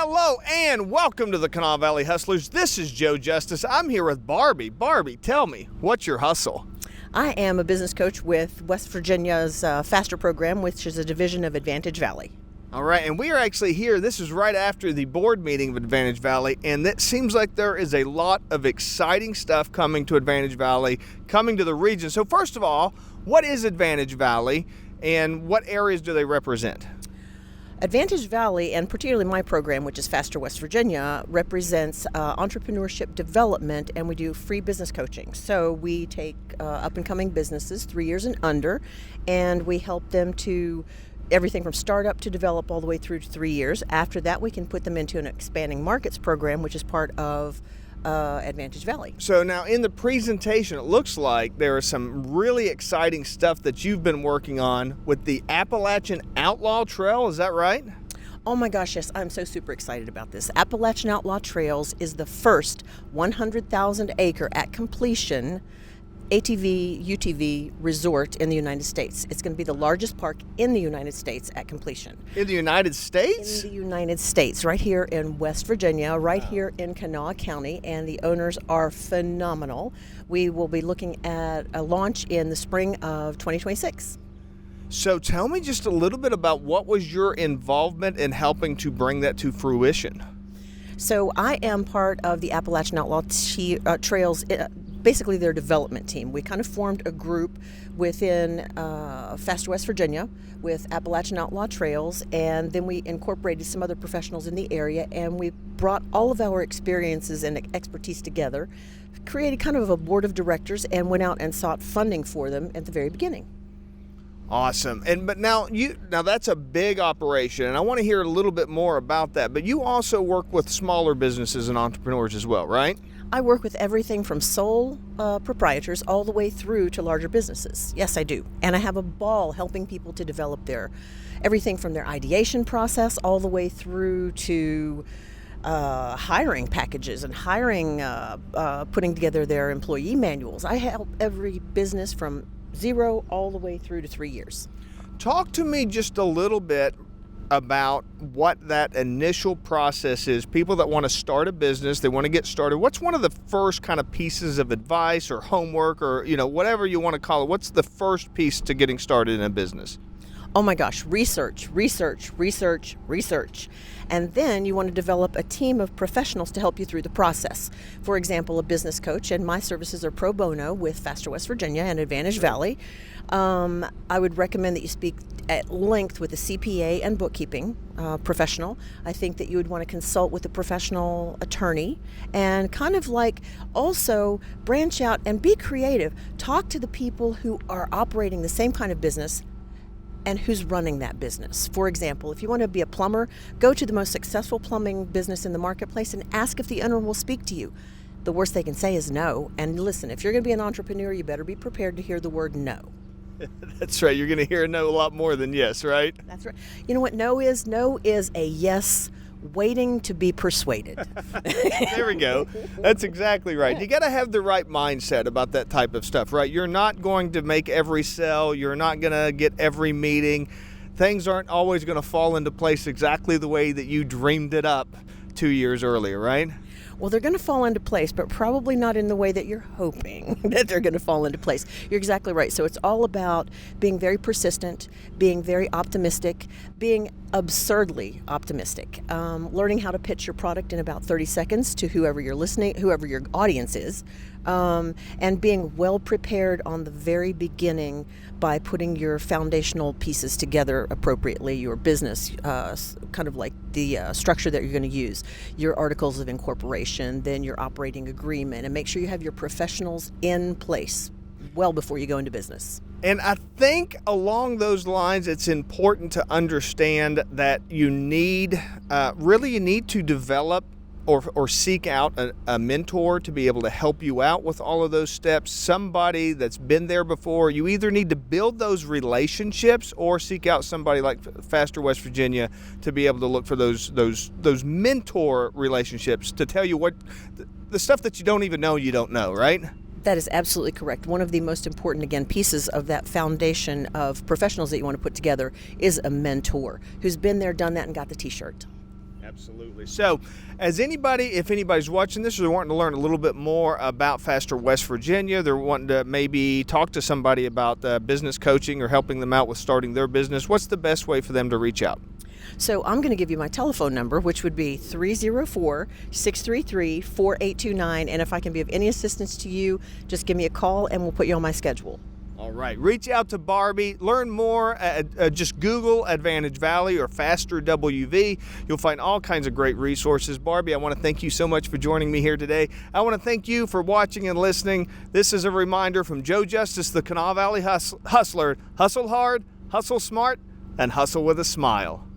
Hello and welcome to the Kanawha Valley Hustlers. This is Joe Justice. I'm here with Barbie. Barbie, tell me, what's your hustle? I am a business coach with West Virginia's FASTER program, which is a division of Advantage Valley. All right, and we are actually here. This is right after the board meeting of Advantage Valley, and it seems like there is a lot of exciting stuff coming to Advantage Valley, coming to the region. So first of all, what is Advantage Valley and what areas do they represent? Advantage Valley, and particularly my program, which is FASTER West Virginia, represents entrepreneurship development, and we do free business coaching. So we take up-and-coming businesses, 3 years and under, and we help them to everything from startup to develop all the way through to 3 years. After that, we can put them into an expanding markets program, which is part of Advantage Valley. So now in the presentation, it looks like there is some really exciting stuff that you've been working on with the Appalachian Outlaw Trail. Is that right? Oh my gosh, yes, I'm so super excited about this. Appalachian Outlaw Trails is the first 100,000 acre at completion ATV, UTV resort in the United States. It's going to be the largest park in the United States at completion. In the United States? In the United States, right here in West Virginia, right here in Kanawha County, and the owners are phenomenal. We will be looking at a launch in the spring of 2026. So tell me just a little bit about what was your involvement in helping to bring that to fruition? So I am part of the Appalachian Outlaw Trails, basically their development team. We kind of formed a group within FASTER West Virginia with Appalachian Outlaw Trails, and then we incorporated some other professionals in the area, and we brought all of our experiences and expertise together, created kind of a board of directors, and went out and sought funding for them at the very beginning. Awesome. But now that's a big operation, and I want to hear a little bit more about that. But you also work with smaller businesses and entrepreneurs as well, right? I work with everything from sole proprietors all the way through to larger businesses. Yes, I do. And I have a ball helping people to develop everything from their ideation process all the way through to hiring packages and putting together their employee manuals. I help every business from 0 all the way through to 3 years. Talk to me just a little bit about what that initial process is. People that want to start a business, they want to get started. What's one of the first kind of pieces of advice or homework or, whatever you want to call it? What's the first piece to getting started in a business? Oh my gosh, research. And then you want to develop a team of professionals to help you through the process. For example, a business coach, and my services are pro bono with FASTER West Virginia and Advantage Valley. I would recommend that you speak at length with a CPA and bookkeeping professional. I think that you would want to consult with a professional attorney and kind of like also branch out and be creative. Talk to the people who are operating the same kind of business and who's running that business. For example, if you want to be a plumber, go to the most successful plumbing business in the marketplace and ask if the owner will speak to you. The worst they can say is no. And listen, if you're going to be an entrepreneur, you better be prepared to hear the word no. That's right. You're going to hear no a lot more than yes, right? That's right. You know what no is? No is a yes waiting to be persuaded. There we go. That's exactly right. You got to have the right mindset about that type of stuff, right? You're not going to make every sale. You're not going to get every meeting. Things aren't always going to fall into place exactly the way that you dreamed it up 2 years earlier, right? Well, they're going to fall into place, but probably not in the way that you're hoping that they're going to fall into place. You're exactly right. So it's all about being very persistent, being very optimistic, being absurdly optimistic, learning how to pitch your product in about 30 seconds to whoever your audience is, and being well prepared on the very beginning by putting your foundational pieces together appropriately, your business, kind of like the structure that you're going to use, your articles of incorporation, then your operating agreement, and make sure you have your professionals in place well before you go into business. And I think along those lines, it's important to understand that you need to develop or seek out a mentor to be able to help you out with all of those steps, somebody that's been there before. You either need to build those relationships or seek out somebody like FASTER West Virginia to be able to look for those mentor relationships to tell you what the stuff that you don't even know you don't know, right? That is absolutely correct. One of the most important, again, pieces of that foundation of professionals that you want to put together is a mentor who's been there, done that, and got the T-shirt. Absolutely. So, if anybody's watching this or they're wanting to learn a little bit more about Faster West Virginia, they're wanting to maybe talk to somebody about business coaching or helping them out with starting their business, what's the best way for them to reach out? So I'm going to give you my telephone number, which would be 304-633-4829. And if I can be of any assistance to you, just give me a call and we'll put you on my schedule. All right. Reach out to Barbie. Learn more. Just Google Advantage Valley or Faster WV. You'll find all kinds of great resources. Barbie, I want to thank you so much for joining me here today. I want to thank you for watching and listening. This is a reminder from Joe Justice, the Kanawha Valley Hustler. Hustle hard, hustle smart, and hustle with a smile.